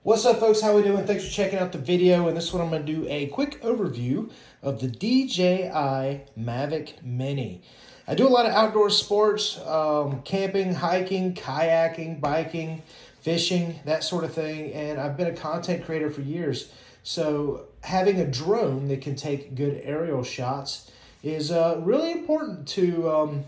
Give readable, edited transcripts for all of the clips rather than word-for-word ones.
What's up, folks? How we doing? Thanks for checking out the video. In this one, I'm going to do a quick overview of the DJI MAVIC Mini. I do a lot of outdoor sports, camping, hiking, kayaking, biking, fishing, that sort of thing, and I've been a content creator for years. So having a drone that can take good aerial shots is really important to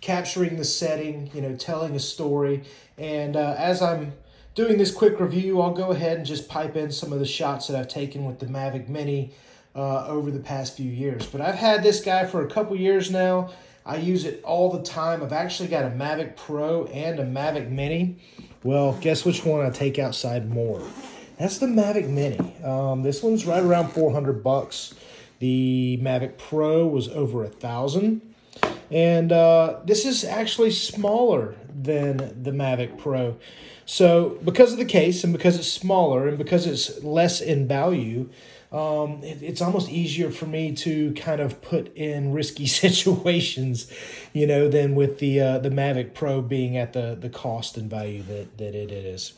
capturing the setting, telling a story. And as I'm doing this quick review, I'll go ahead and just pipe in some of the shots that I've taken with the MAVIC Mini over the past few years. But I've had this guy for a couple years now. I use it all the time. I've actually got a MAVIC Pro and a MAVIC Mini. Well, guess which one I take outside more? That's the MAVIC Mini. This one's right around 400 bucks. The MAVIC Pro was over $1,000. And this is actually smaller than the MAVIC Pro. So because of the case and because it's smaller and because it's less in value, it's almost easier for me to kind of put in risky situations, than with the MAVIC Pro being at the cost and value that it is.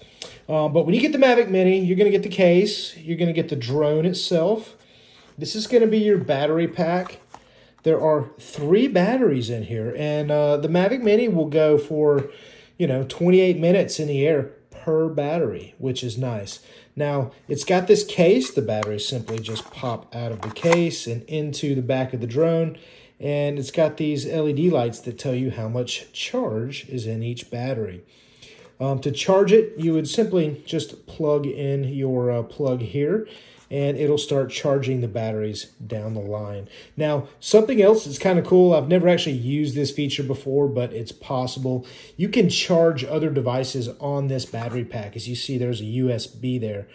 But when you get the MAVIC Mini, you're going to get the case, you're going to get the drone itself. This is going to be your battery pack. There are 3 batteries in here, and the MAVIC Mini will go for 28 minutes in the air per battery, which is nice. Now, it's got this case. The batteries simply just pop out of the case and into the back of the drone. And it's got these LED lights that tell you how much charge is in each battery. To charge it, you would simply just plug in your plug here, and it'll start charging the batteries down the line. Now, something else that's kind of cool, I've never actually used this feature before, but it's possible. You can charge other devices on this battery pack. As you see, there's a USB there.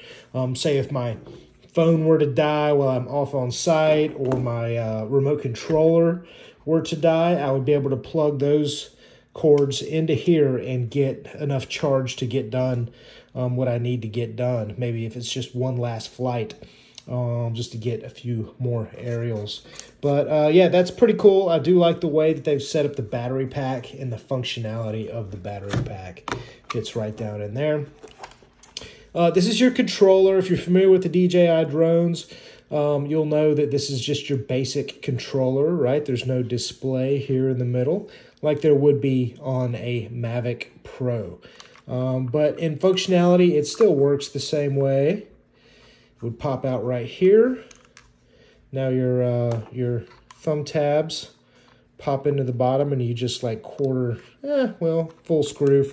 Say if my phone were to die while I'm off on site, or my remote controller were to die, I would be able to plug those cords into here and get enough charge to get done what I need to get done. Maybe if it's just one last flight, just to get a few more aerials. But yeah, that's pretty cool. I do like the way that they've set up the battery pack, and the functionality of the battery pack fits right down in there. This is your controller. If you're familiar with the DJI drones, you'll know that this is just your basic controller, right? There's no display here in the middle like there would be on a MAVIC Pro. But in functionality, it still works the same way. It would pop out right here. Now your thumb tabs pop into the bottom, and you just like full screw,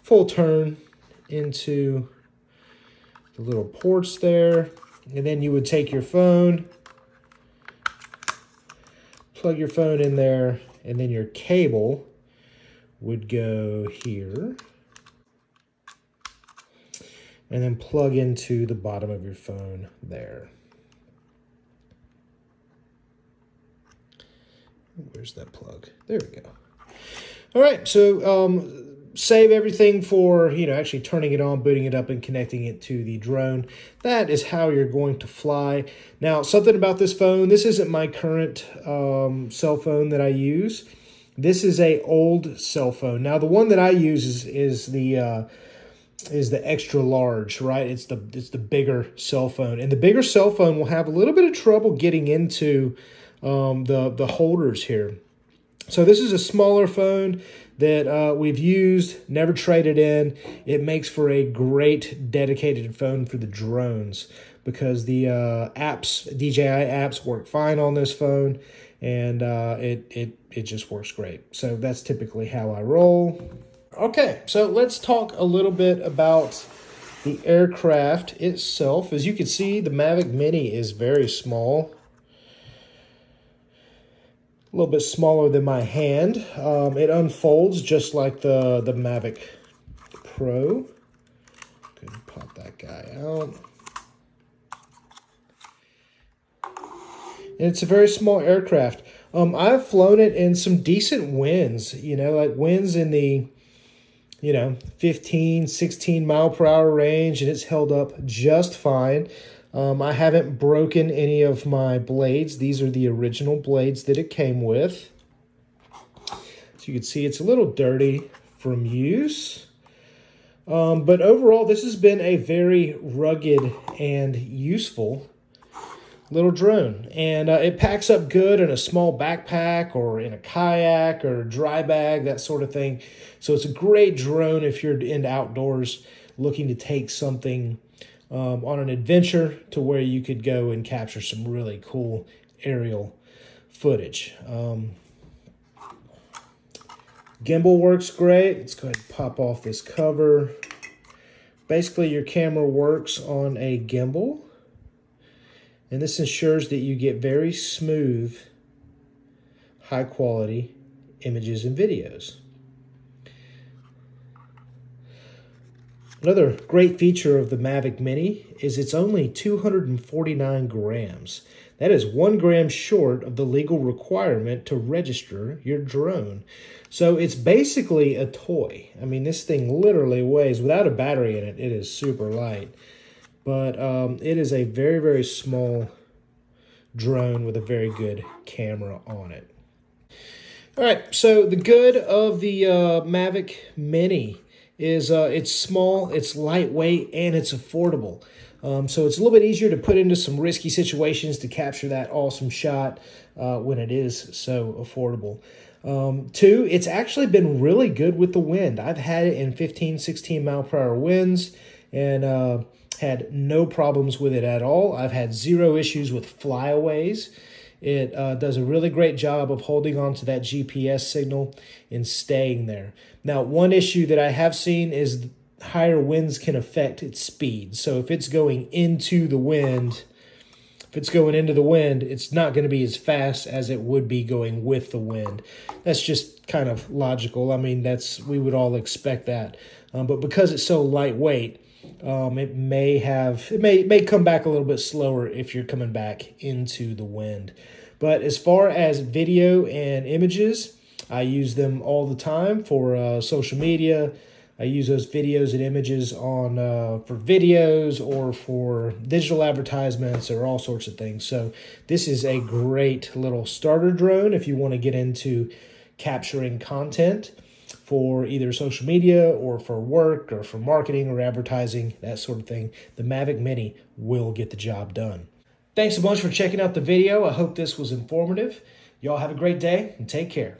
full turn into the little ports there. And then you would take your phone, plug your phone in there, and then your cable would go here, and then plug into the bottom of your phone there. Where's that plug? There we go. All right, so save everything for, actually turning it on, booting it up, and connecting it to the drone. That is how you're going to fly. Now, something about this phone, this isn't my current cell phone that I use. This is a old cell phone. Now, the one that I use is the extra large, right? It's the bigger cell phone, and the bigger cell phone will have a little bit of trouble getting into the holders here. So this is a smaller phone that we've used, never traded in. It makes for a great dedicated phone for the drones, because the DJI apps work fine on this phone, and it just works great. So that's typically how I roll. Okay, so let's talk a little bit about the aircraft itself. As you can see, the MAVIC Mini is very small. A little bit smaller than my hand. It unfolds just like the MAVIC Pro. Go ahead and pop that guy out. And it's a very small aircraft. I've flown it in some decent winds, like winds in the 15, 16 mile per hour range, and it's held up just fine. I haven't broken any of my blades. These are the original blades that it came with. So you can see it's a little dirty from use. But overall, this has been a very rugged and useful little drone. And it packs up good in a small backpack or in a kayak or a dry bag, that sort of thing. So it's a great drone if you're into outdoors looking to take something on an adventure to where you could go and capture some really cool aerial footage. Gimbal works great. Let's go ahead and pop off this cover. Basically, your camera works on a gimbal, and this ensures that you get very smooth, high quality images and videos. Another great feature of the Mavic Mini is it's only 249 grams. That is 1 gram short of the legal requirement to register your drone. So it's basically a toy. I mean, this thing literally weighs, without a battery in it, it is super light. But it is a very, very small drone with a very good camera on it. All right, so the good of the Mavic Mini is it's small, it's lightweight, and it's affordable. So it's a little bit easier to put into some risky situations to capture that awesome shot when it is so affordable. Two, it's actually been really good with the wind. I've had it in 15, 16 mile per hour winds and had no problems with it at all. I've had zero issues with flyaways. It does a really great job of holding on to that GPS signal and staying there. Now, one issue that I have seen is higher winds can affect its speed. So if it's going into the wind, it's not going to be as fast as it would be going with the wind. That's just kind of logical. I mean, we would all expect that. But because it's so lightweight, it may come back a little bit slower if you're coming back into the wind. But as far as video and images, I use them all the time for social media. I use those videos and images on for videos or for digital advertisements or all sorts of things. So this is a great little starter drone if you want to get into capturing content for either social media or for work or for marketing or advertising, that sort of thing. The Mavic Mini will get the job done. Thanks a bunch for checking out the video. I hope this was informative. Y'all have a great day and take care.